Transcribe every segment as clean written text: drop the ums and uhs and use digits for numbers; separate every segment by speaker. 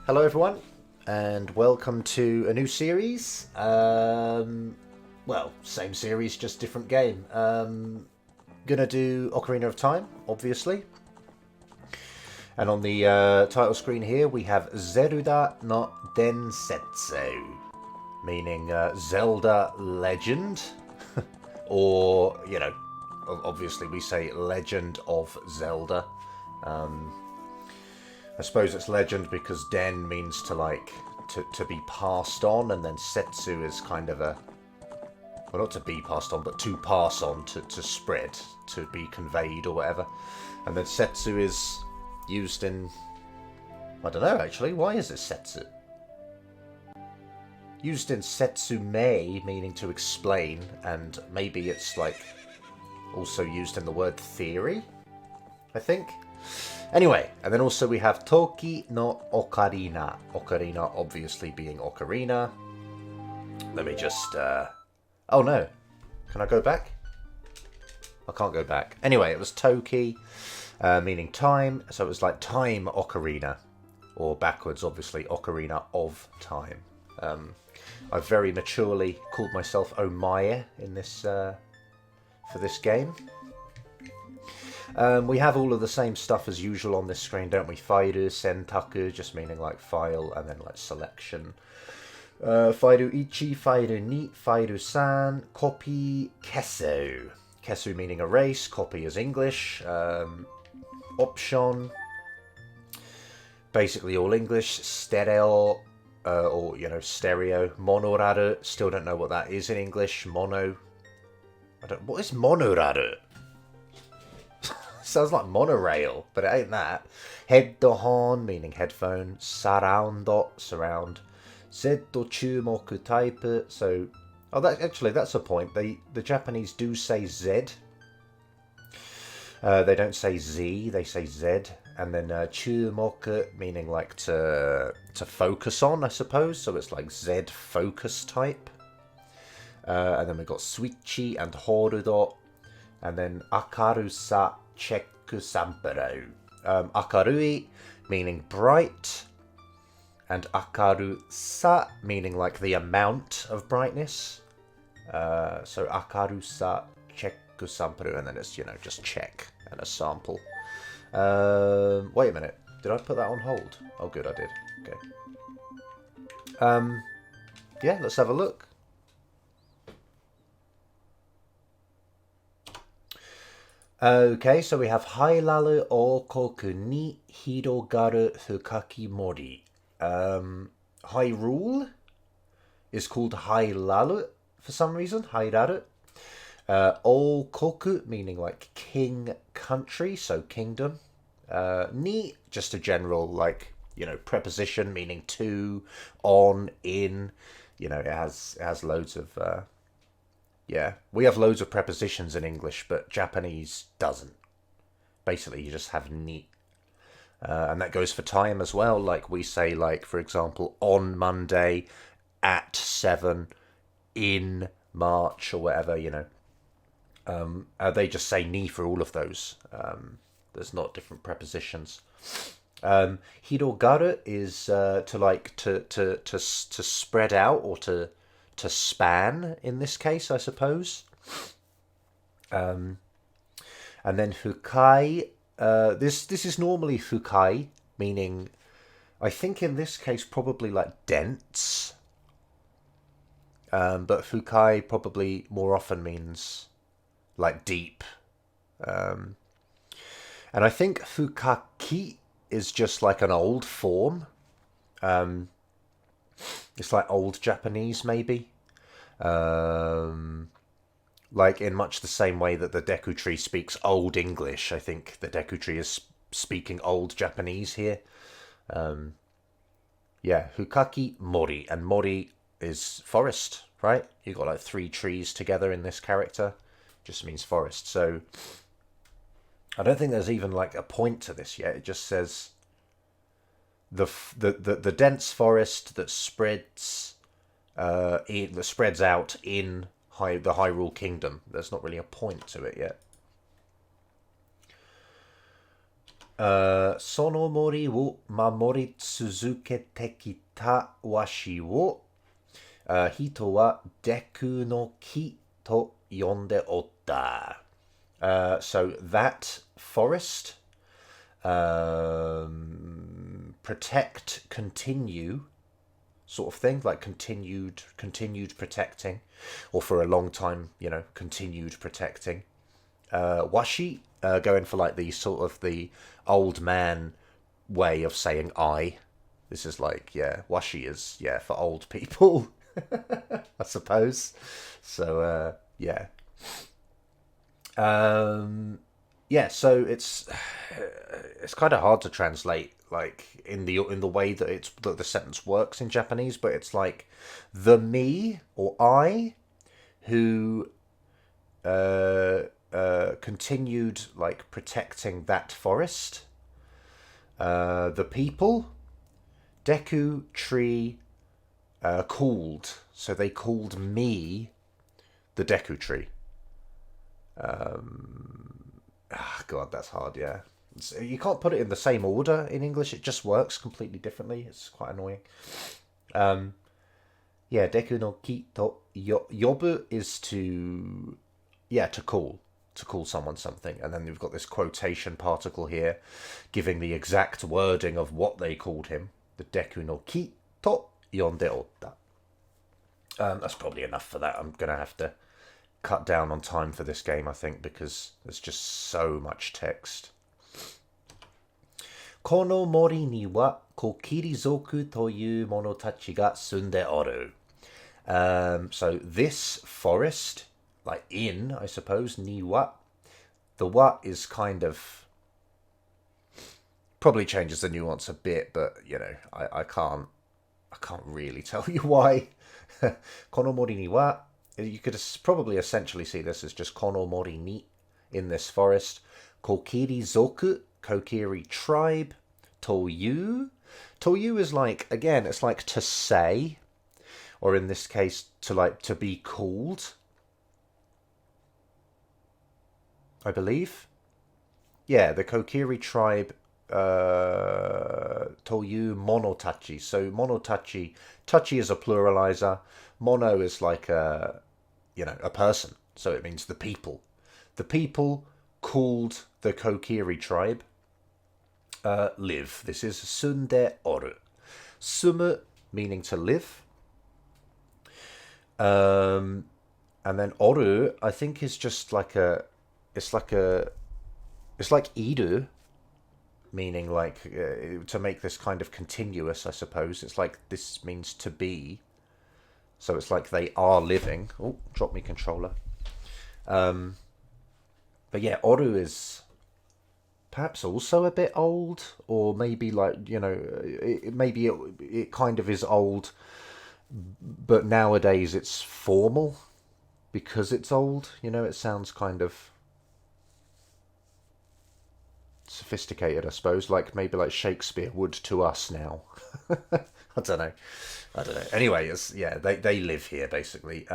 Speaker 1: Hello everyone, and welcome to a new series. Well, same series, just different game. Gonna do Ocarina of Time, obviously. And on the title screen here, we have Zelda no Densetsu, meaning Zelda Legend, or, you know, obviously we say Legend of Zelda. I suppose it's legend because den means to like to be passed on, and then setsu is kind of a, well, not to be passed on, but to pass on, to spread, to be conveyed or whatever. And then setsu is used in, I don't know actually, why is it setsu? Used in setsume, meaning to explain, and maybe it's like also used in the word theory, I think. Anyway, and then also we have Toki no Ocarina. Ocarina obviously being Ocarina. Let me just... Oh no. Can I go back? I can't go back. Anyway, it was Toki, meaning time. So it was like Time Ocarina. Or backwards, obviously, Ocarina of Time. I've very maturely called myself Omae in this... for this game. We have all of the same stuff as usual on this screen, don't we? Fairu, sentaku, just meaning like file, and then like selection. Fairu ichi, fairu ni, fairu san, copy, kesu. Kesu meaning erase, copy is English. Option, basically all English. Stereo, or, you know, stereo. Monoraru, still don't know what that is in English. Mono, what is monoraru? Sounds like monorail, but it ain't that. Headphone, meaning headphone. Surround, Zetto chumoku type. So, oh, that's a point. The Japanese do say Z. They don't say Z, they say Z. And then chumoku, meaning like to focus on, I suppose. So it's like Z focus type. And then we've got switchy and horudo. And then akarusa cheku sampuro. Akarui meaning bright, and akarusa meaning like the amount of brightness. So akarusa cheku sampuro, and then it's, you know, just check and a sample. Wait a minute, did I put that on hold? Oh good, I did. Okay. Yeah, let's have a look. Okay, so we have Hailalu o koku ni hirogaru fukaki mori. Hyrule is called Hailalu for some reason. Hairaru. O koku meaning like king, country, so kingdom. Ni, just a general, like, you know, preposition meaning to, on, in. You know, it has loads of... Yeah, we have loads of prepositions in English, but Japanese doesn't. Basically, you just have ni. And that goes for time as well. Like we say, like, for example, on Monday, at 7, in March, or whatever, you know. They just say ni for all of those. There's not different prepositions. Hirogaru is to spread out, or to span in this case, I suppose. And then fukai, this is normally fukai, meaning, I think in this case probably like dense, but fukai probably more often means like deep. And I think fukaki is just like an old form. It's like old Japanese, maybe. Like in much the same way that the Deku Tree speaks Old English. I think the Deku Tree is speaking Old Japanese here. Yeah, Fukaki Mori. And Mori is forest, right? You've got like 3 trees together in this character. Just means forest. So I don't think there's even like a point to this yet. It just says... The dense forest that spreads out in the Hyrule Kingdom. There's not really a point to it yet. Sono mori wo mamori tsuzukete kita washi wo hito wa deku no ki to yonde otta. So that forest, protect, continue, sort of thing, like continued protecting, or for a long time, continued protecting. Washi, going for like the sort of the old man way of saying I. This is like, yeah, washi is, yeah, for old people, I suppose. So, yeah. Yeah, so it's kind of hard to translate, like in the way that the sentence works in Japanese, but it's like the me or I who continued like protecting that forest. The people, Deku Tree, called, so they called me the Deku Tree. God, that's hard. Yeah, you can't put it in the same order in English. It just works completely differently. It's quite annoying. Yeah, deku no ki to yobu is to, yeah, to call someone something, and then you've got this quotation particle here, giving the exact wording of what they called him. The deku no ki to yonde otta. That's probably enough for that. I'm gonna have to cut down on time for this game, I think, because there's just so much text. Kono mori ni wa kokirizoku toyu monotachi ga sunde oru. So this forest, like in, I suppose, ni wa. The wa is kind of, probably changes the nuance a bit, but I can't really tell you why. Kono mori ni wa. You could probably essentially see this as just kono mori ni, in this forest. Kokiri zoku, Kokiri tribe. Toyu. Toyu is like, again, it's like to say, or in this case, to be called, I believe. Yeah, the Kokiri tribe, Toyu monotachi. So monotachi, tachi is a pluralizer. Mono is like a person. So it means the people. The people called the Kokiri tribe live. This is sunde oru. Sumu meaning to live. And then oru, I think, is just like it's like iru, meaning like to make this kind of continuous, I suppose. It's like this means to be. So it's like they are living. Oh, drop me controller. But yeah, oru is perhaps also a bit old, or maybe like, maybe it kind of is old, but nowadays it's formal because it's old. It sounds kind of sophisticated, I suppose, like maybe like Shakespeare would to us now. I don't know. Anyway, they live here basically.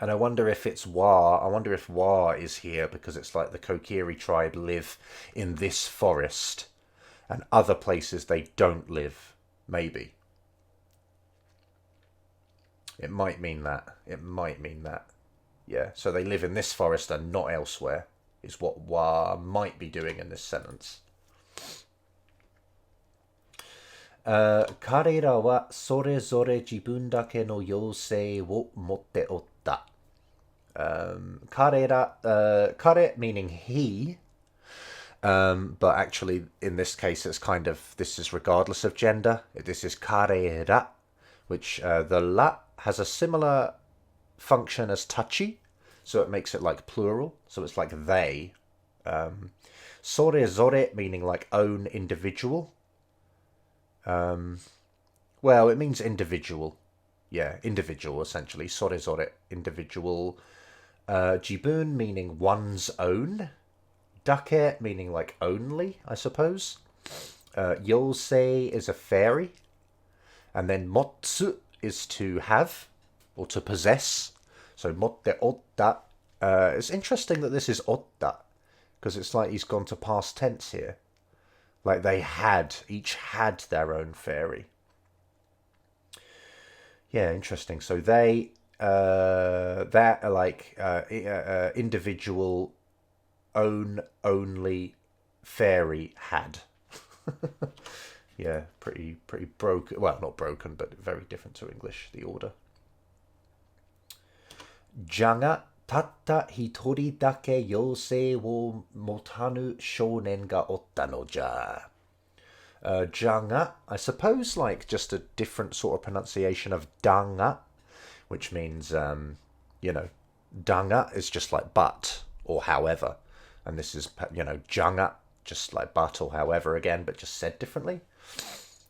Speaker 1: And I wonder if it's Wa. I wonder if Wa is here because it's like the Kokiri tribe live in this forest, and other places they don't live. Maybe. It might mean that. Yeah. So they live in this forest and not elsewhere, is what Wa might be doing in this sentence. 彼らはそれぞれ自分だけの妖精を持っておった。Kare meaning he, but actually in this case it's kind of, this is regardless of gender. This is karera, which the la has a similar function as tachi, so it makes it like plural, so it's like they. Sore zore meaning like own individual. Well, it means individual. Yeah, individual essentially. Sore zore, individual. Jibun meaning one's own. Dake meaning like only, I suppose. Yosei is a fairy. And then motsu is to have or to possess. So motte otta. It's interesting that this is otta, Because it's like he's gone to past tense here. Like they each had their own fairy. Yeah, interesting. So that are like individual own only fairy had. Yeah, pretty broken. Well, not broken, but very different to English, the order. Janga tatta hitori dake yosei wo motanu shounen ga otta no ja. Janga, I suppose like just a different sort of pronunciation of danga, which means, danga is just like but or however. And this is, janga, just like but or however again, but just said differently.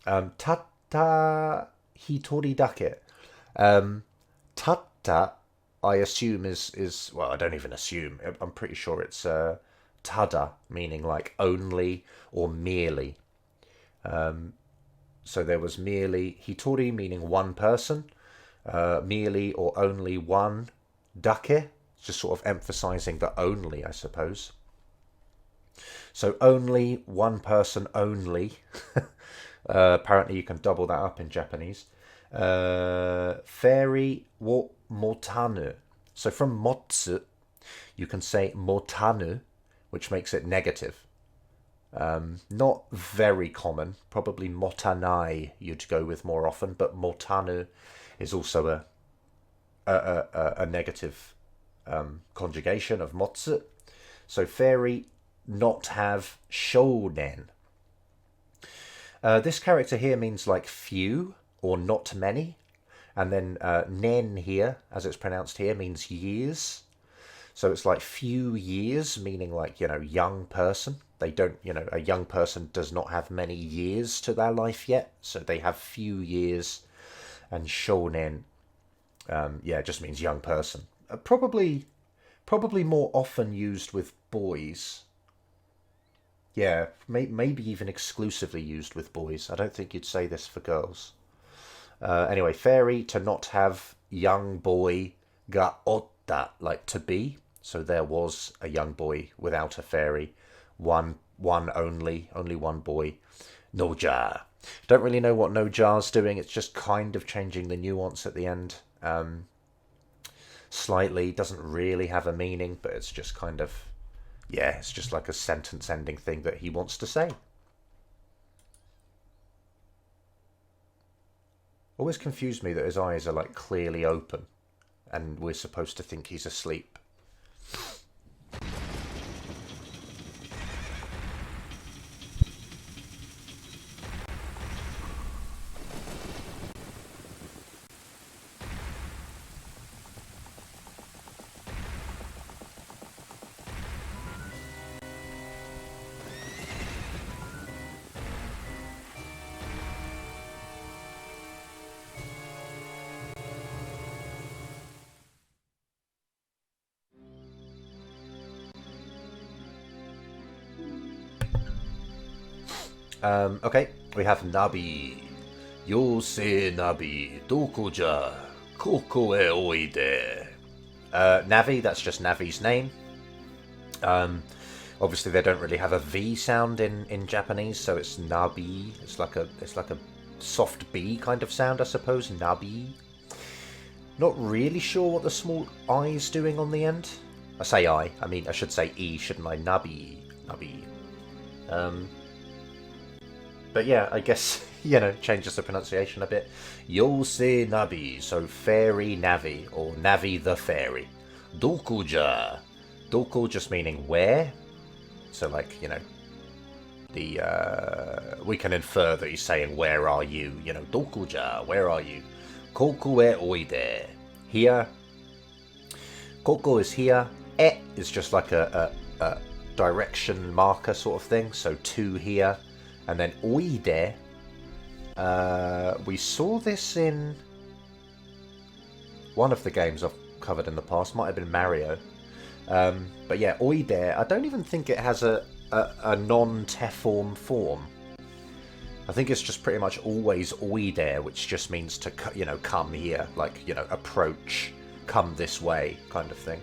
Speaker 1: Tatta hitori dake. Tatta, I assume is well, I don't even assume. I'm pretty sure it's tada, meaning like only or merely. So there was merely hitori, meaning one person, merely or only one, dake, just sort of emphasizing the only, I suppose. So only one person only. Apparently you can double that up in Japanese. Fairy wo motanu. So from motsu, you can say motanu, which makes it negative. Not very common. Probably motanai you'd go with more often, but motanu is also a negative conjugation of motsu. So fairy not have shounen. This character here means like few or not many. And then nen here, as it's pronounced here, means years. So it's like few years, meaning like, young person. They don't, a young person does not have many years to their life yet. So they have few years. And shounen, just means young person. Probably more often used with boys. Yeah, maybe even exclusively used with boys. I don't think you'd say this for girls. Anyway, fairy, to not have, young boy, ga otta, like to be. So there was a young boy without a fairy. One only one boy. Noja. Don't really know what Noja's doing. It's just kind of changing the nuance at the end. Slightly, doesn't really have a meaning, but it's just kind of, it's just like a sentence ending thing that he wants to say. Always confused me that his eyes are like clearly open and we're supposed to think he's asleep. Okay, we have Navi. Yose Navi, doko ja, koko e oide. Navi, that's just Navi's name. Obviously they don't really have a V sound in Japanese, so it's Nabi. It's like a soft B kind of sound, I suppose. Nabi. Not really sure what the small I is doing on the end. I say I should say E, shouldn't I? Nabi. But yeah, I guess, changes the pronunciation a bit. Yose Nabi, so fairy Navi, or Navi the fairy. Dokuja. Doku just meaning where. So like, we can infer that he's saying, where are you? Dokuja, where are you? Koku e oide. Here. Koko is here. E is just like a direction marker sort of thing. So to here. And then oide, we saw this in one of the games I've covered in the past. Might have been Mario. But yeah, oide, I don't even think it has a non-teform form. I think it's just pretty much always oide, which just means to, come here. Like, approach, come this way kind of thing.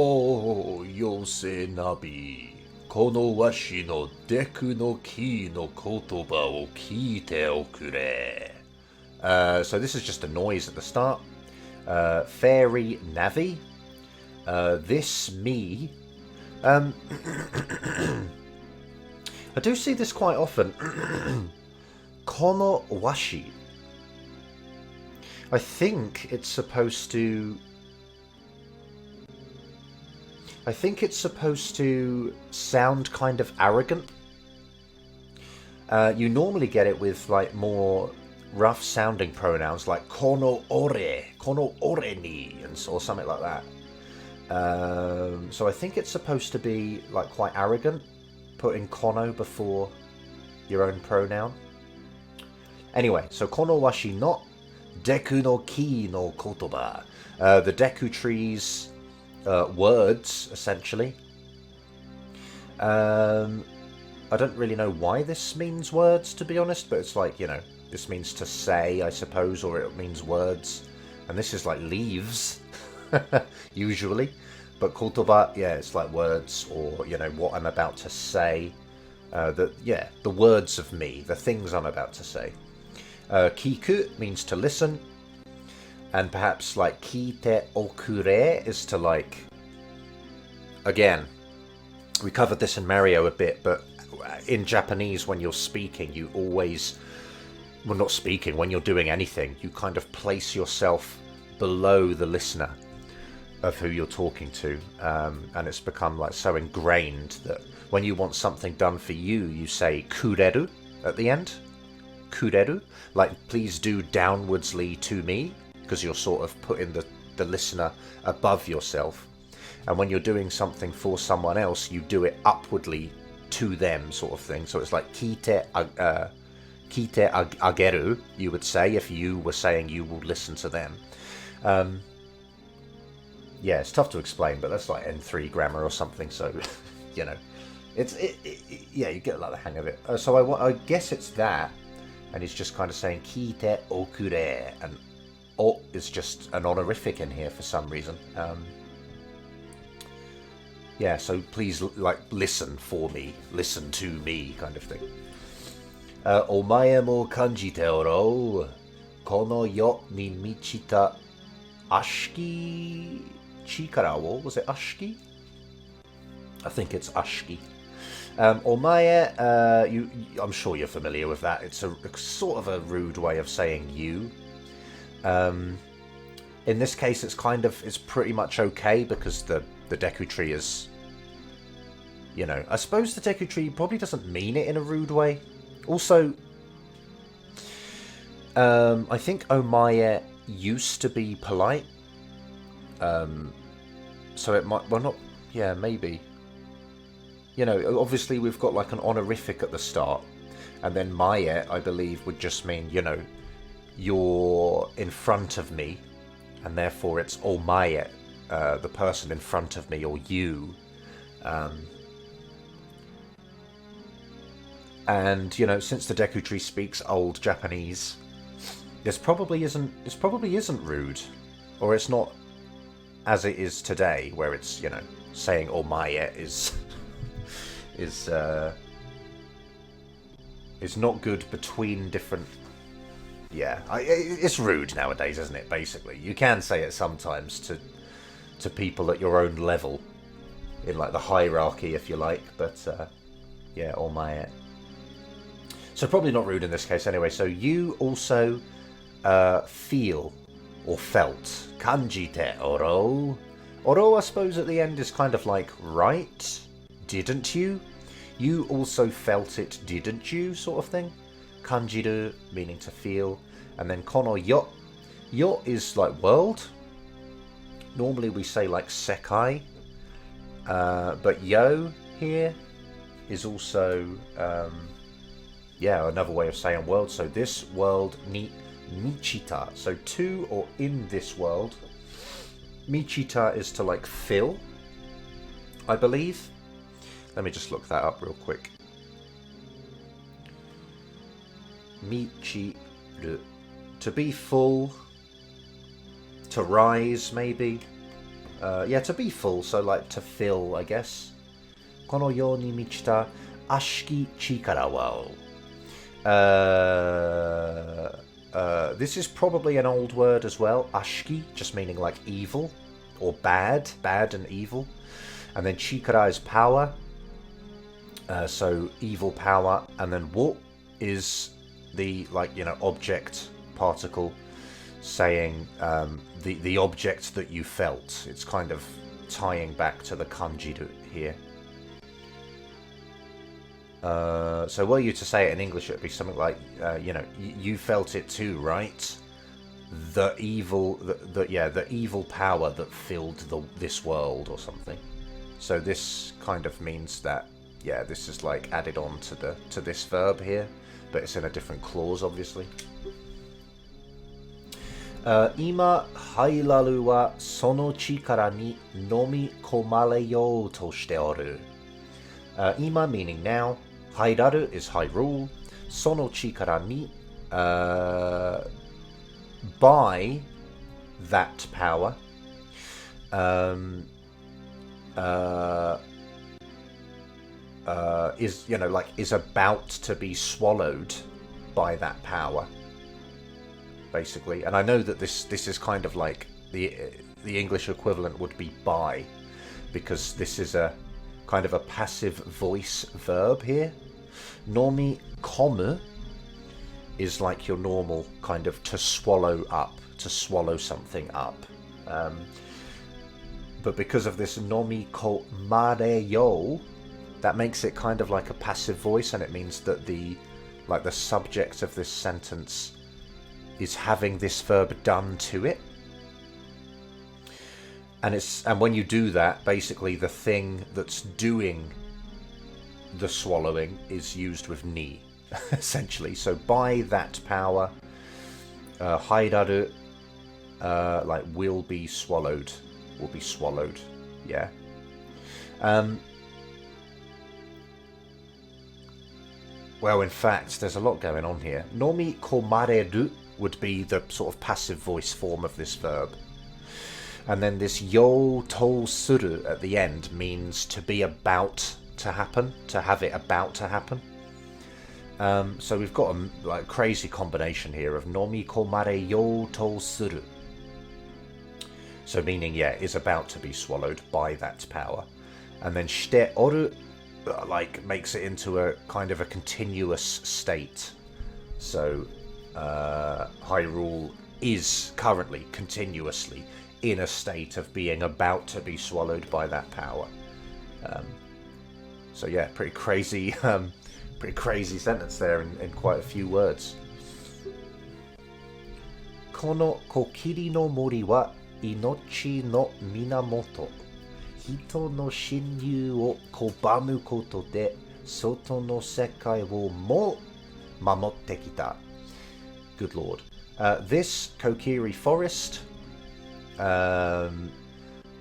Speaker 1: O yose nabi, kono washi no deku no ki no kotoba o kiite okure. So this is just a noise at the start. Fairy Navi. This me. I do see this quite often. Kono washi. I think it's supposed to sound kind of arrogant. You normally get it with like more rough sounding pronouns like kono ore ni, or something like that. So I think it's supposed to be like quite arrogant, putting kono before your own pronoun. Anyway, so kono washi no deku no ki no kotoba. The Deku Tree's words, essentially. I don't really know why this means words, to be honest, but it's like, you know, this means to say, I suppose, or it means words. And this is like leaves, usually. But kotoba, yeah, it's like words, or, you know, what I'm about to say. The words of me, the things I'm about to say. Kiku means to listen. And perhaps like kiite okure is to like... Again, we covered this in Mario a bit, but in Japanese, when you're speaking, you always... Well, not speaking, when you're doing anything, you kind of place yourself below the listener of who you're talking to. And it's become like so ingrained that when you want something done for you, you say kureru at the end. Kureru. Like, please do downwardsly to me, because you're sort of putting the listener above yourself. And when you're doing something for someone else, you do it upwardly to them, sort of thing. So it's like kiite ageru, you would say, if you were saying you will listen to them. Yeah, it's tough to explain, but that's like N3 grammar or something, so, you know. Yeah, you get like the hang of it. So I guess it's that, and he's just kind of saying kiite okure, and o is just an honorific in here for some reason. Yeah, so please, like, listen for me, listen to me, kind of thing. Omae mo kanjite oro, kono yo ni michita ashiki chikara wo, was it ashiki? I think it's ashiki. Omae, I'm sure you're familiar with that. It's a sort of a rude way of saying you. In this case, it's pretty much okay, because the Deku Tree is, you know, I suppose the Deku Tree probably doesn't mean it in a rude way. Also, I think omae used to be polite. So it might, well, not, yeah, maybe. You know, obviously we've got like an honorific at the start, and then mae, I believe, would just mean, you know, you're in front of me, and therefore it's omae, the person in front of me, or you. And, you know, since the Deku Tree speaks old Japanese, this probably isn't rude, or it's not as it is today, where it's, you know, saying omae is not good between different. Yeah, it's rude nowadays, isn't it? Basically, you can say it sometimes to people at your own level, in like the hierarchy, if you like. But yeah, omae. So probably not rude in this case anyway. So you also feel or felt. Kanjite oro. Oro, I suppose, at the end is kind of like, right? Didn't you? You also felt it, didn't you? Sort of thing. Kanjiru, meaning to feel. And then kono yo. Yo is like world. Normally we say like sekai. But yo here is also... yeah, another way of saying world. So this world ni michita. So to or in this world. Michita is to like fill, I believe. Let me just look that up real quick. To be full. To rise, maybe. Yeah, to be full, so like to fill, I guess. このように満ちた悪しき力は this is probably an old word as well. Ashki, just meaning like evil or bad and evil. And then chikara is power. So evil power. And then wo is the, like, you know, object particle saying the object that you felt. It's kind of tying back to the kanji here. So were you to say it in English, it would be something like, you know, you felt it too, right? The evil, the evil power that filled this world or something. So this kind of means that, yeah, this is like added on to this verb here, but it's in a different clause, obviously. 今、ハイラルはその力に飲み込まれようとしておる。今 meaning now. Hairaru is Hyrule. Sono chikara ni, by that power. Is, you know, like, is about to be swallowed by that power, basically. And I know that this is kind of like the English equivalent would be by, because this is a kind of a passive voice verb here. Nomi komu is like your normal kind of to swallow up, to swallow something up. But because of this nomi komareyo, that makes it kind of like a passive voice, and it means that the subject of this sentence is having this verb done to it. And when you do that, basically the thing that's doing the swallowing is used with ni, essentially. So by that power, hairaru, like will be swallowed, yeah. Well, in fact, there's a lot going on here. Nomi komareru would be the sort of passive voice form of this verb. And then this yo to suru at the end means to be about to happen, to have it about to happen. So we've got a like crazy combination here of nomi komare yo to suru. So meaning, yeah, is about to be swallowed by that power. And then shite oru, like, makes it into a kind of a continuous state. So Hyrule is currently continuously in a state of being about to be swallowed by that power. So yeah, pretty crazy sentence there in quite a few words. Kono kokiri no mori wa inochi no minamoto. Hito no shinryu o kobamu koto de soto no sekai wo mo mamotte kita. Good lord. This Kokiri forest,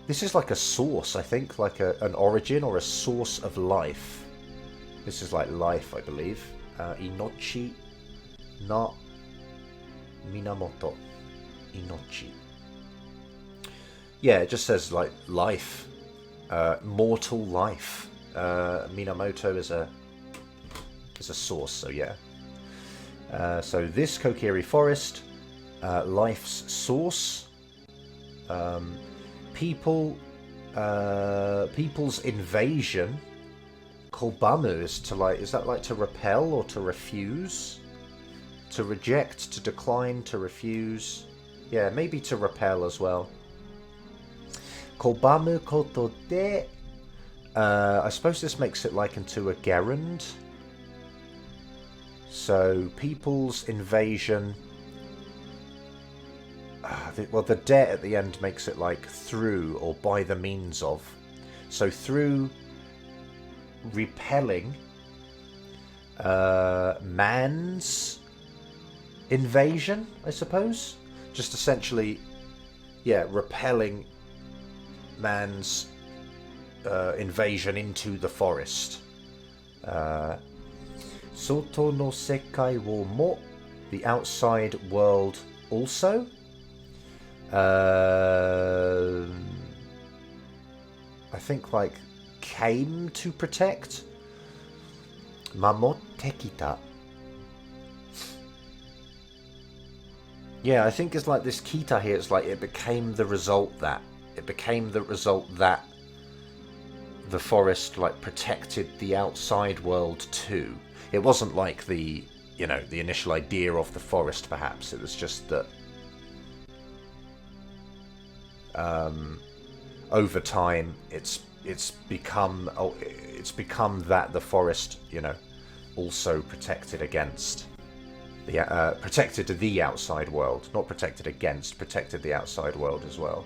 Speaker 1: this is like a source, I think, like an origin or a source of life. This is like life, I believe. Inochi no minamoto. Inochi. Yeah, it just says like life. Mortal life. Minamoto is a source, so yeah. So this Kokiri forest, life's source. People's invasion. Kobamu is to like, is that like to repel or to refuse? To reject, to decline, to refuse. Yeah, maybe to repel as well. Kobamu koto de. I suppose this makes it like into a gerund. So people's invasion. Well, the de at the end makes it like through or by the means of. So through repelling man's invasion, I suppose. Just essentially, yeah, repelling man's invasion into the forest. Soto no sekai wo mo, the outside world also. I think, like, came to protect. Mamotte kita. Yeah, I think it's like this kita here, it's like it became the result that. It became the result that the forest, like, protected the outside world too. It wasn't like the, you know, the initial idea of the forest, perhaps. It was just that over time it's become that the forest, you know, also protected against the protected the outside world, not protected against, protected the outside world as well.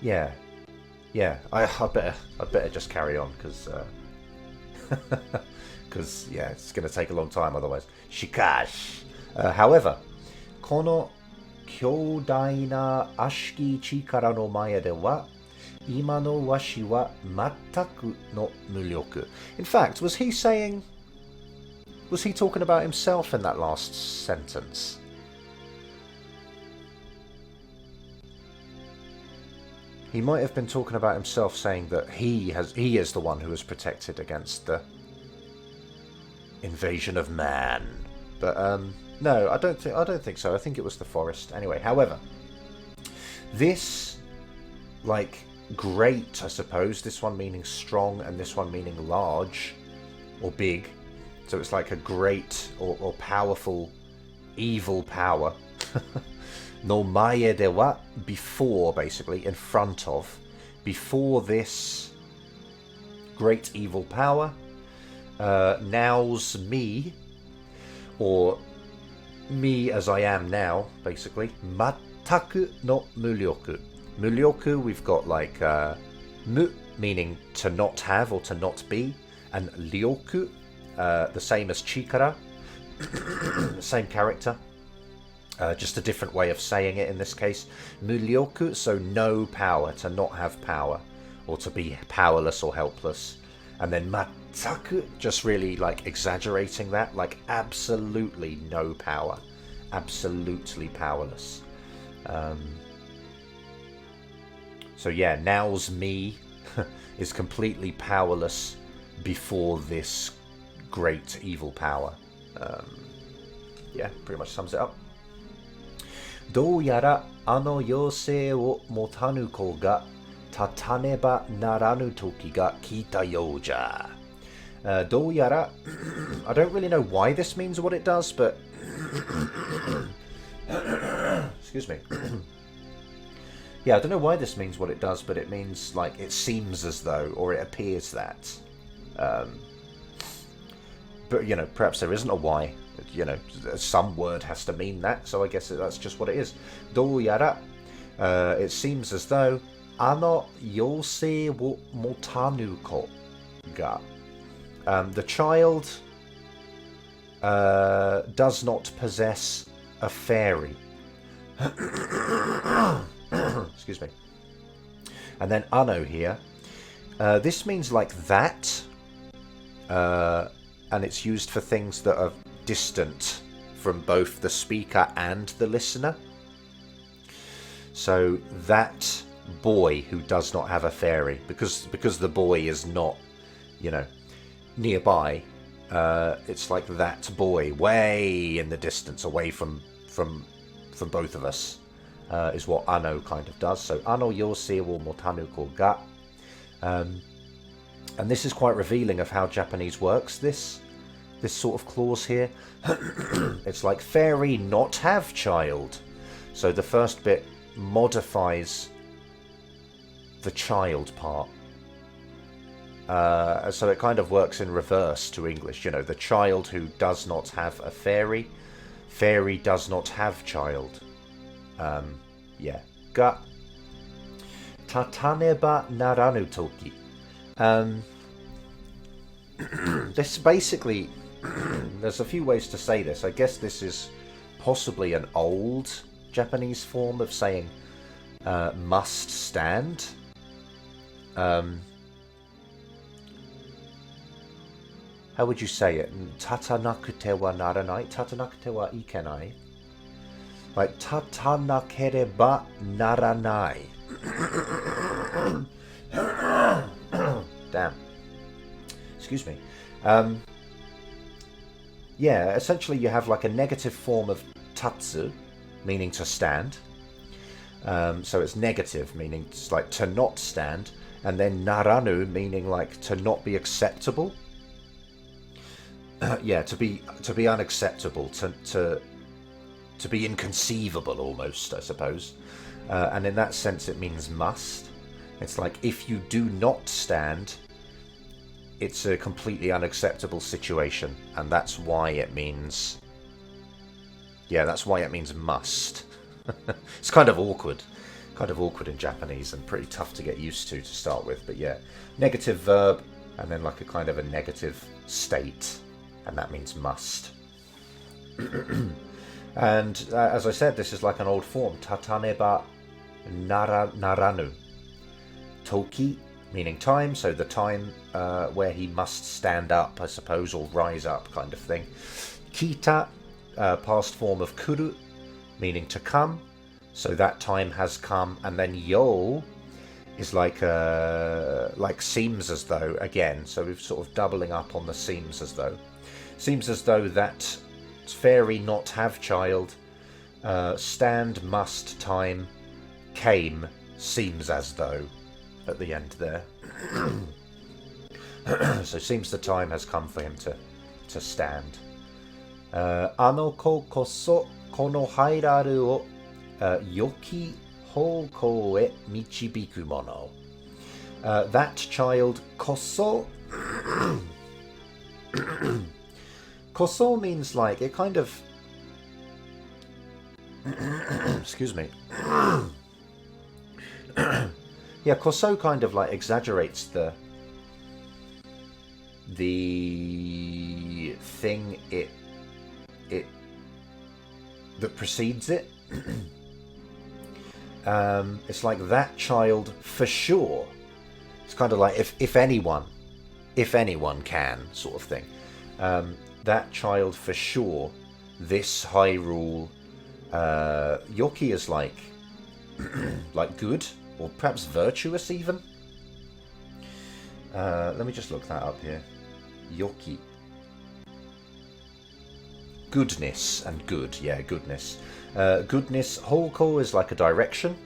Speaker 1: Yeah, I better just carry on because yeah, it's gonna take a long time otherwise. Shikash. However, この強大な悪しき力の前では今のわしは全くの無力. In fact, was he talking about himself in that last sentence? He might have been talking about himself, saying that he is the one who is protected against the invasion of man. But no, I don't think so. I think it was the forest. Anyway, however, this, like, great, I suppose, this one meaning strong and this one meaning large or big. So it's like a great or powerful evil power. No mae de wa, before, basically, in front of, before this great evil power, now's me, or me as I am now, basically, mattaku no muryoku. Muryoku, we've got like mu, meaning to not have or to not be, and ryoku, the same as chikara, same character. Just a different way of saying it in this case. Muryoku, so no power, to not have power, or to be powerless or helpless. And then mattaku, just really like exaggerating that, like absolutely no power, absolutely powerless. So yeah, now's me is completely powerless before this great evil power. Yeah, pretty much sums it up. どうやらあの妖精を持たぬ子が立たねばならぬ時が来たようじゃ。どうやら I don't really know why this means what it does, but excuse me. Yeah, I don't know why this means what it does, but it means like it seems as though, or it appears that. But you know, perhaps there isn't a why. You know, some word has to mean that, so I guess that's just what it is. どうやら it seems as though あの妖精を持たぬ子が the child does not possess a fairy. Excuse me. And then ano here. This means like that, and it's used for things that are distant from both the speaker and the listener. So that boy who does not have a fairy, because the boy is not, you know, nearby, it's like that boy way in the distance, away from both of us, is what ano kind of does. So ano yosei wo motanu ko ga, and this is quite revealing of how Japanese works. This sort of clause here. It's like fairy not have child. So the first bit modifies the child part. So it kind of works in reverse to English. You know, the child who does not have a fairy. Fairy does not have child. Yeah. Ga tataneba naranu toki. This basically... there's a few ways to say this. I guess this is possibly an old Japanese form of saying must stand. How would you say it? Tatanakute wa naranai? Tatanakute wa ikenai? Like tatanakereba naranai. Damn. Excuse me. Yeah, essentially you have like a negative form of tatsu, meaning to stand. So it's negative, meaning it's like to not stand, and then naranu, meaning like to not be acceptable. Yeah, to be unacceptable, to be inconceivable almost, I suppose. And in that sense, it means must. It's like if you do not stand, it's a completely unacceptable situation, and that's why it means. Yeah, that's why it means must. It's kind of awkward in Japanese and pretty tough to get used to start with. But yeah, negative verb and then like a kind of a negative state, and that means must. And as I said, this is like an old form. Tataneba naranu. Toki, meaning time, so the time where he must stand up, I suppose, or rise up kind of thing. Kita, past form of kuru, meaning to come, so that time has come. And then yo is like seems as though, again, so we're sort of doubling up on the seems as though. Seems as though that fairy not have child, stand must time, came seems as though at the end there. So seems the time has come for him to stand. Ano ko koso kono hairaru o yoki houkou e michibiku mono. That child koso. Koso means like it kind of. Excuse me. Yeah, koso kind of like exaggerates the thing it that precedes it. It's like that child for sure. It's kind of like if anyone can sort of thing. That child for sure. This Hyrule, Yoki is like like good. Or perhaps virtuous even. Let me just look that up here. Yoki. Goodness and good. Yeah, goodness. Goodness. Houkou is like a direction.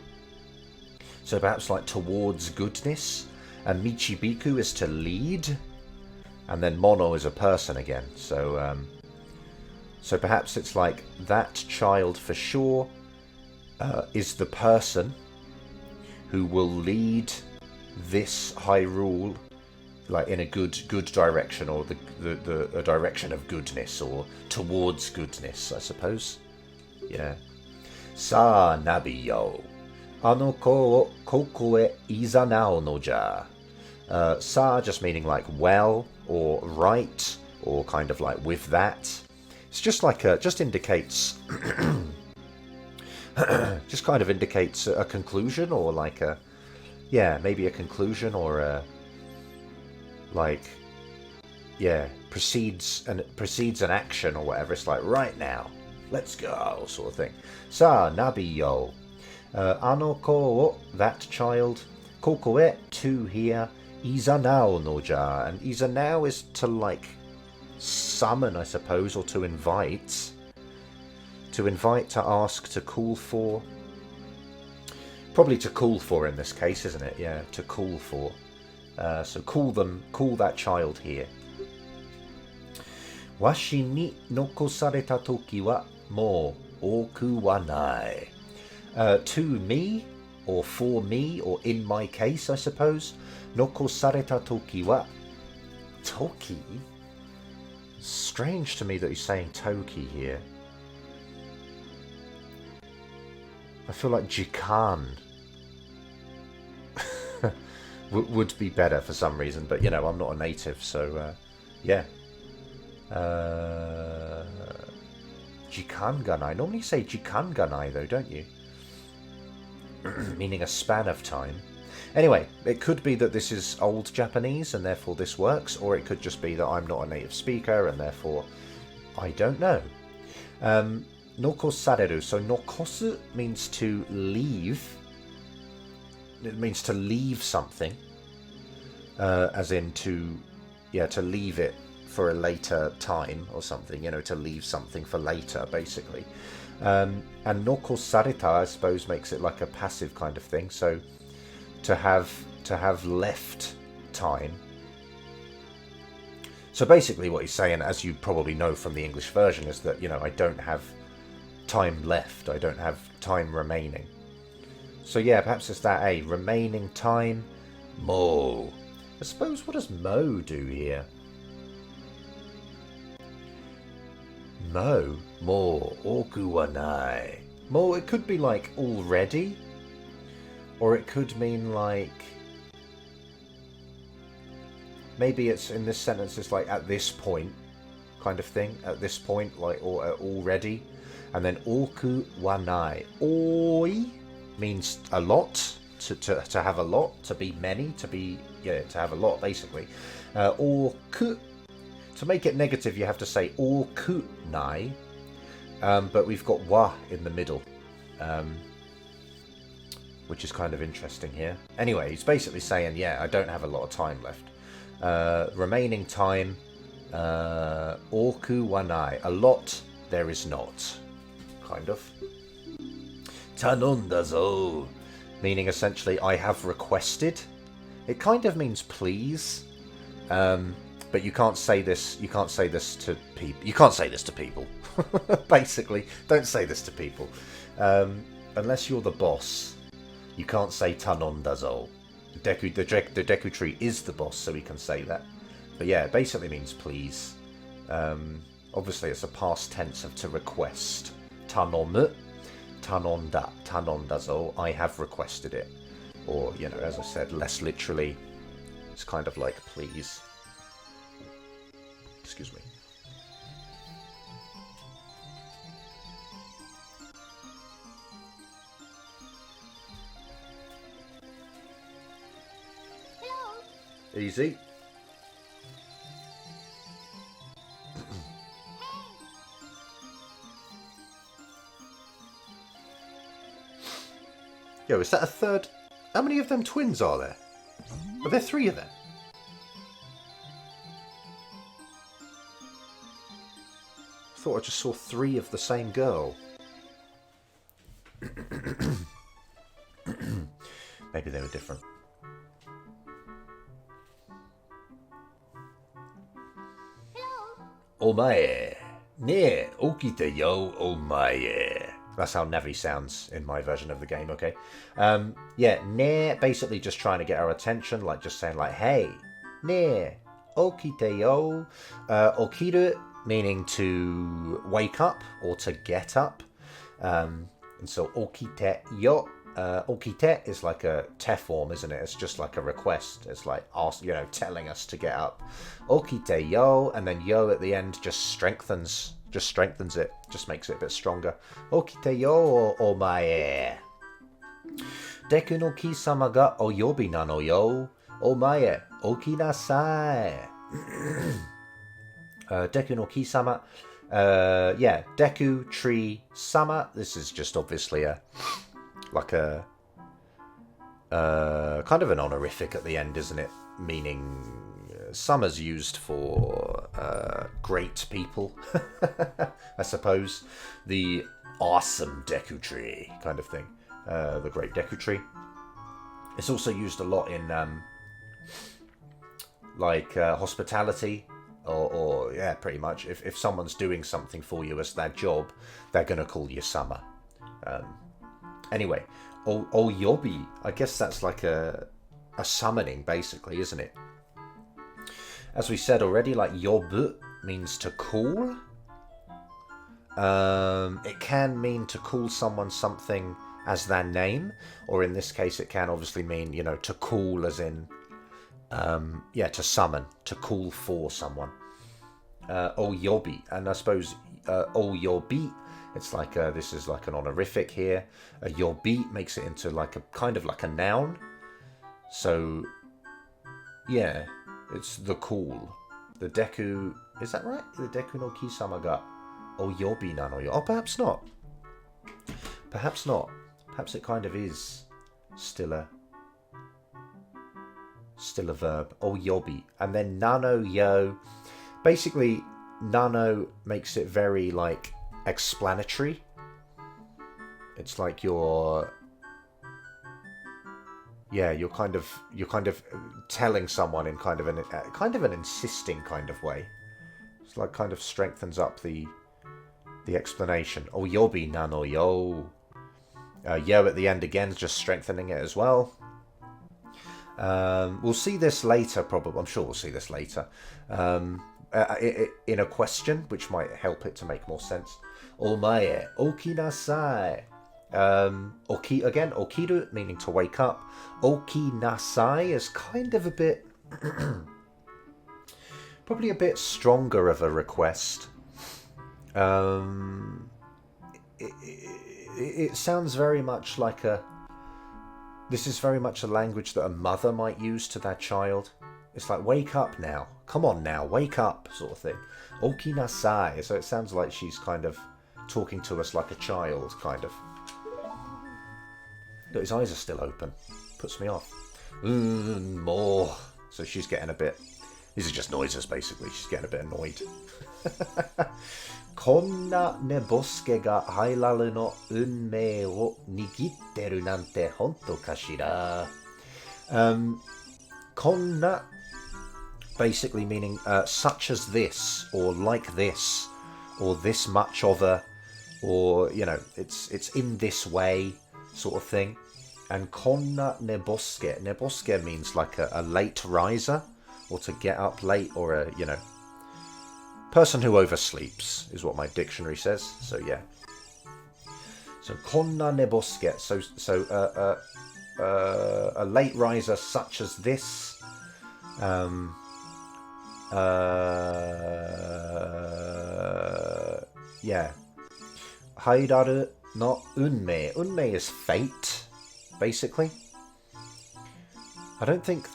Speaker 1: So perhaps like towards goodness. And Michibiku is to lead. And then Mono is a person again. So so perhaps it's like that child for sure is the person who will lead this Hyrule like in a good direction, or the direction of goodness, or towards goodness, I suppose. Yeah. Sa nabi yo. Ano ko o koko e izanao no ja. Sa just meaning like well, or right, or kind of like with that. It's just like just indicates just kind of indicates a conclusion, or like a, yeah, maybe a conclusion, or a, like, yeah, precedes an action or whatever. It's like right now, let's go, sort of thing. Sa nabi yo. Ano ko o, that child. Koko e, to here. Izanao no ja. And izanao is to like summon, I suppose, or to invite. To invite, to ask, to call for. Probably to call for in this case, isn't it? Yeah, to call for. So call that child here. Washi ni nokosareta toki wa mo oku wa nai. To me, or for me, or in my case, I suppose. Nokosareta toki wa. Toki? Strange to me that he's saying toki here. I feel like jikan would be better for some reason, but you know, I'm not a native, so yeah. Jikan ganai. Normally you say jikan ganai though, don't you? Meaning a span of time. Anyway, it could be that this is old Japanese and therefore this works, or it could just be that I'm not a native speaker and therefore I don't know. Nokosareru. So nokosu means to leave. it means to leave something, as in to leave it for a later time or something, to leave something for later, basically. And noko sareta, I suppose, makes it like a passive kind of thing. So to have left time. So basically what he's saying, as you probably know from the English version, is that, I don't have time left. I don't have time remaining. So yeah, perhaps it's that, remaining time. Mo. I suppose, what does mo do here? Mo. Mo. Oku wa nai. Mo, it could be like already. Or it could mean like... Maybe it's in this sentence, it's like at this point kind of thing. At this point, like, or already. And then oku wa nai. Oi means a lot. To have a lot. To be many. To have a lot, basically. Oku. To make it negative, you have to say oku nai. But we've got wa in the middle. Which is kind of interesting here. Anyway, he's basically saying, I don't have a lot of time left. Remaining time, oku wa nai. A lot, there is not. Kind of. Tanonda zo. Meaning essentially, I have requested. It kind of means please. But you can't say this. You can't say this to people. You can't say this to people. Basically, don't say this to people. Unless you're the boss, you can't say tanonda zo. The Deku Tree is the boss, so we can say that. But yeah, it basically means please. Obviously, it's a past tense of to request. Tanomu, tanonda, tanonda zo. I have requested it. Or, as I said, less literally, it's kind of like please. Excuse me. Easy. Yo, is that a third? How many of them twins are there? Are there 3 of them? I thought I just saw 3 of the same girl. Maybe they were different. Omae. Ne okite yo omae. That's how Navi sounds in my version of the game, okay? Ne, basically just trying to get our attention, like just saying like, hey, ne okite yo. Okiru, meaning to wake up or to get up. And so okite yo. Okite is like a te form, isn't it? It's just like a request. It's like telling us to get up. Okite yo, and then yo at the end just strengthens it, just makes it a bit stronger. Okite yo omae. Deku no ki-sama ga oyobi nano yo. Omae okinasai. Deku no ki-sama. Deku Tree Sama. This is just obviously a kind of an honorific at the end, isn't it? Meaning summer's used for great people, I suppose. The awesome Deku Tree kind of thing. The great Deku Tree. It's also used a lot in hospitality. Or pretty much. If someone's doing something for you as their job, they're going to call you Summer. Anyway, Oyobi, I guess that's like a summoning, basically, isn't it? As we said already, like yobu means to call. It can mean to call someone something as their name, or in this case, it can obviously mean, to call as in, to summon, to call for someone. Oyobi, and I suppose Oyobi, it's like this is like an honorific here. Yobi makes it into like a kind of like a noun. So, yeah, it's the call. The Deku, is that right? The Deku no Ki-sama ga Oyobi nano yo. Oh, perhaps not. Perhaps not. Perhaps it kind of is still a Still a verb. Oyobi. And then nano yo. Basically, nano makes it very, like, explanatory. It's like you're kind of telling someone in kind of an insisting kind of way. It's like kind of strengthens up the explanation. Oyobi nano yo. Yo at the end again is just strengthening it as well. We'll see this later, probably. I'm sure we'll see this later. In a question, which might help it to make more sense. Omae, okinasai. Okiru, meaning to wake up. Okinasai is kind of a bit... probably a bit stronger of a request. It sounds very much like this is very much a language that a mother might use to their child. It's like, wake up now. Come on now, wake up, sort of thing. Okinasai. So it sounds like she's kind of talking to us like a child, kind of. Look, his eyes are still open. Puts me off. More. So she's getting a bit... These are just noises, basically. She's getting a bit annoyed. Konna nebosuke ga hairaru no unmei wo nigitteru nante honto kashira. Konna, basically meaning such as this, or like this, or this much of a, or, you know, it's in this way, sort of thing. And konna nebosuke. Nebosuke means like a late riser, or to get up late, or a, you know, person who oversleeps is what my dictionary says. So yeah. So konna nebosuke. So a late riser such as this. Yeah. Hairaru no unmei. Unmei is fate, basically. I don't think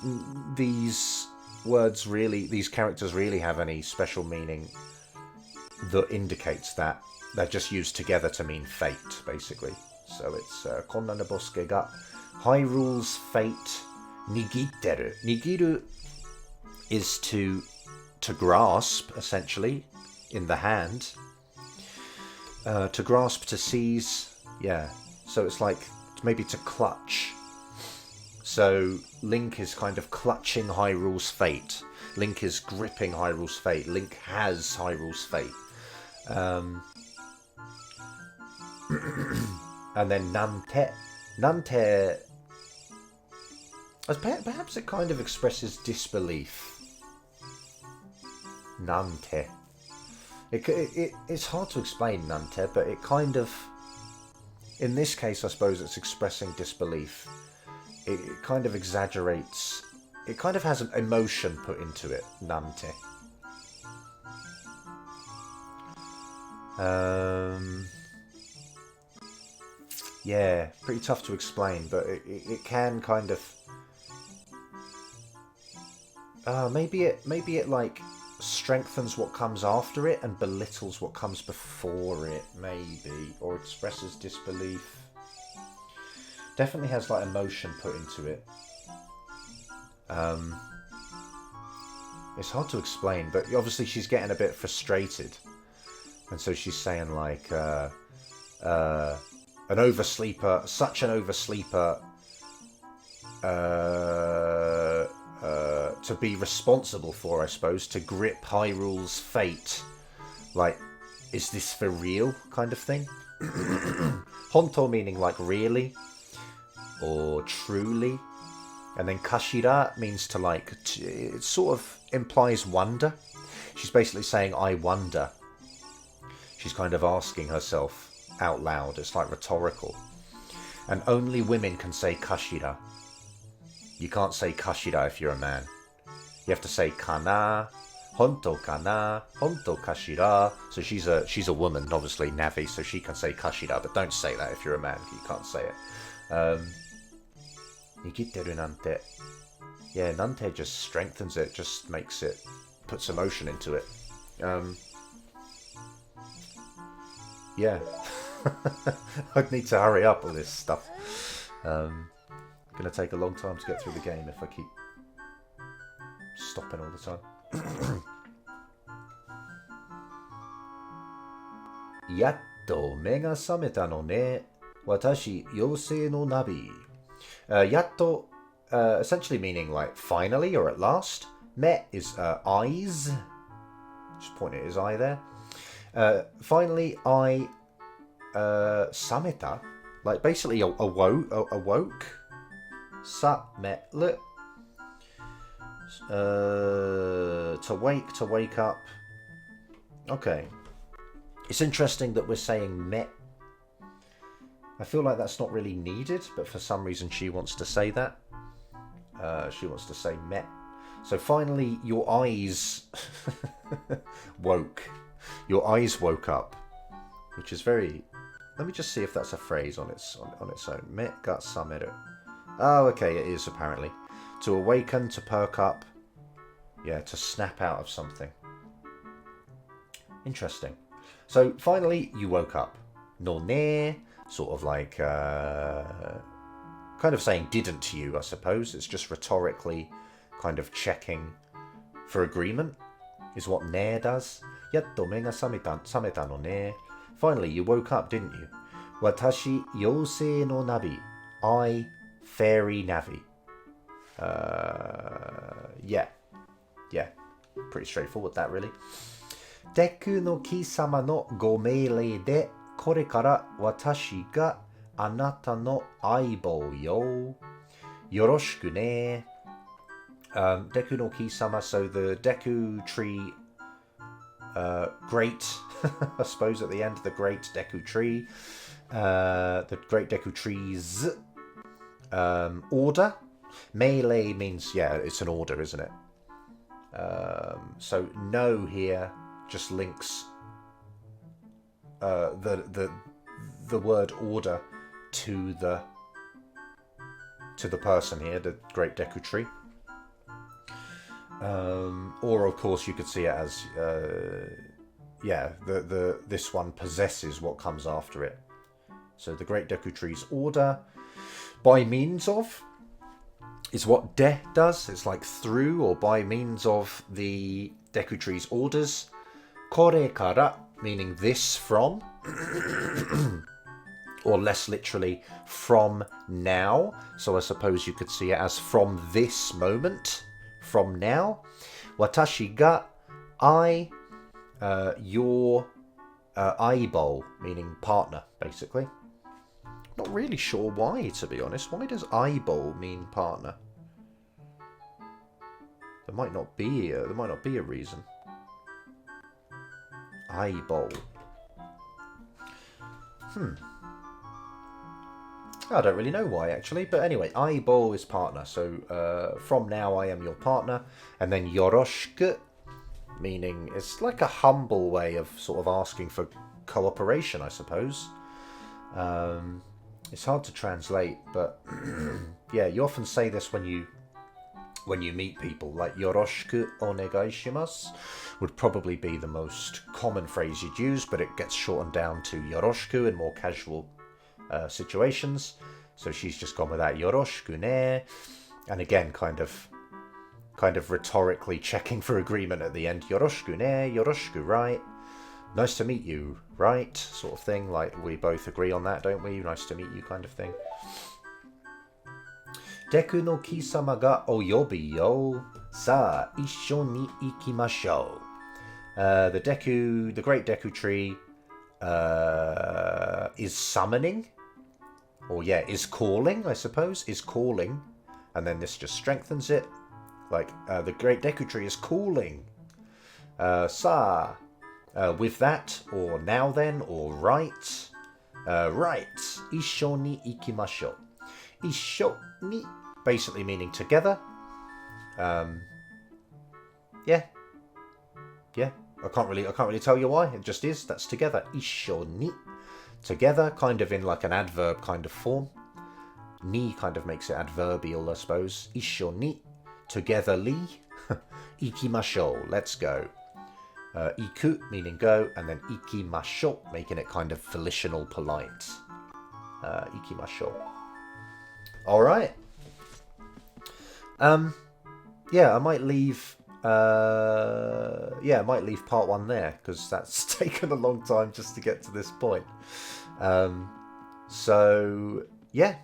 Speaker 1: these characters really have any special meaning that indicates that. They're just used together to mean fate, basically. So it's konna nebosuke ga Hyrule's fate nigitteru. Nigiru is to grasp, essentially, in the hand. To grasp, to seize, yeah. So it's like maybe to clutch. So Link is kind of clutching Hyrule's fate. Link is gripping Hyrule's fate. Link has Hyrule's fate. And then Nante. Nante, perhaps it kind of expresses disbelief. Nante. It's hard to explain Nante, but it kind of... In this case, I suppose it's expressing disbelief. It kind of exaggerates. It kind of has an emotion put into it, Nante. Yeah, pretty tough to explain, but it can kind of... maybe it like strengthens what comes after it and belittles what comes before it, maybe, or expresses disbelief. Definitely has like emotion put into it. It's hard to explain, but obviously she's getting a bit frustrated, and so she's saying like, an oversleeper, such an oversleeper, to be responsible for, I suppose, to grip Hyrule's fate. Like, is this for real, kind of thing? Honto meaning like really, or truly. And then kashira means to like, it sort of implies wonder. She's basically saying, I wonder. She's kind of asking herself out loud. It's like rhetorical. And only women can say kashira. You can't say kashira if you're a man. You have to say kana, honto kana, honto kashira. So she's a woman, obviously, Navi, so she can say kashira, but don't say that if you're a man. You can't say it. Nigitteru nante. Yeah, nante just strengthens it, just makes it, puts emotion into it. Yeah. I'd need to hurry up with this stuff. Gonna take a long time to get through the game if I keep stopping all the time. やっと目が覚めたのね。私、妖精のナビ。やっと essentially meaning like finally or at last. Me is eyes. Just pointing at his eye there. Finally, I sameta, like basically awoke. Sametlu. To wake up. Okay. It's interesting that we're saying me. I feel like that's not really needed, but for some reason she wants to say that. She wants to say me. So finally, your eyes woke. Your eyes woke up, which is very. Let me just see if that's a phrase on its own. Me ga sameru. Oh, okay, it is apparently. To awaken, to perk up. Yeah, to snap out of something. Interesting. So finally, you woke up. No ne, sort of like kind of saying didn't you, I suppose. It's just rhetorically kind of checking for agreement is what ne does. Yatto me ga sameta no ne. Finally, you woke up, didn't you? Watashi yousei no nabi. I, fairy Navi. Yeah. Pretty straightforward, that really. Deku no ki-sama no go meilei de kore kara watashi ga anata no aibou yo. Yoroshiku ne. Deku no ki-sama, so the Deku Tree great, I suppose at the end, the great Deku Tree. The great Deku Tree's order. Melee means, yeah, it's an order, isn't it? So no here just links the word order to the person here, the great Deku Tree. Or of course you could see it as this one possesses what comes after it. So the great Deku Tree's order by means of is what de does. It's like through or by means of the Deku Tree's orders. Kore kara, meaning this from, or less literally, from now. So I suppose you could see it as from this moment, from now. Watashi ga, I, your aibou, meaning partner, basically. Not really sure why, to be honest. Why does aibou mean partner? There might not be a reason. Aibou. I don't really know why, actually. But anyway, aibou is partner. So from now I am your partner. And then yoroshiku, meaning it's like a humble way of sort of asking for cooperation, I suppose. It's hard to translate, but yeah, you often say this when you meet people, like yoroshiku onegai shimasu would probably be the most common phrase you'd use, but it gets shortened down to yoroshiku in more casual situations. So she's just gone with that, yoroshiku ne, and again kind of rhetorically checking for agreement at the end. Yoroshiku ne, yoroshiku, right? Nice to meet you, right? Sort of thing, like we both agree on that, don't we? Nice to meet you kind of thing. Deku no ki-sama ga oyobi yo. Sa issho ni ikimashou. The great Deku Tree is summoning. Or yeah, is calling, I suppose. Is calling. And then this just strengthens it. Like, the great Deku Tree is calling. Sa. With that, or now then, or right. Right. Issho ni ikimashou. Issho ni, basically meaning together. Yeah. I can't really tell you why. It just is. That's together. Issho ni, together, kind of in like an adverb kind of form. Ni kind of makes it adverbial, I suppose. Issho ni, togetherly. Ikimashou, let's go. Iku meaning go, and then ikimashou, making it kind of volitional, polite. Ikimashou. All right. yeah, I might leave. I might leave part one there because that's taken a long time just to get to this point. So yeah,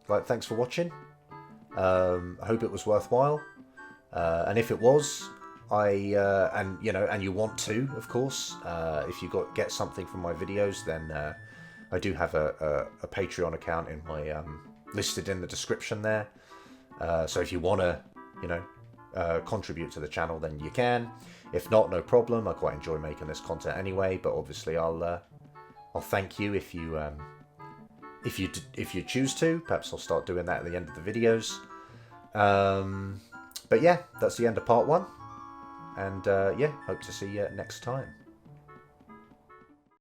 Speaker 1: like thanks for watching. I hope it was worthwhile. And if it was, and you want to, of course, if you get something from my videos, then I do have a Patreon account in my listed in the description there. So if you want to, contribute to the channel, then you can. If not, no problem. I quite enjoy making this content anyway. But obviously, I'll thank you if you choose to. Perhaps I'll start doing that at the end of the videos. But yeah, that's the end of part one. And hope to see you next time.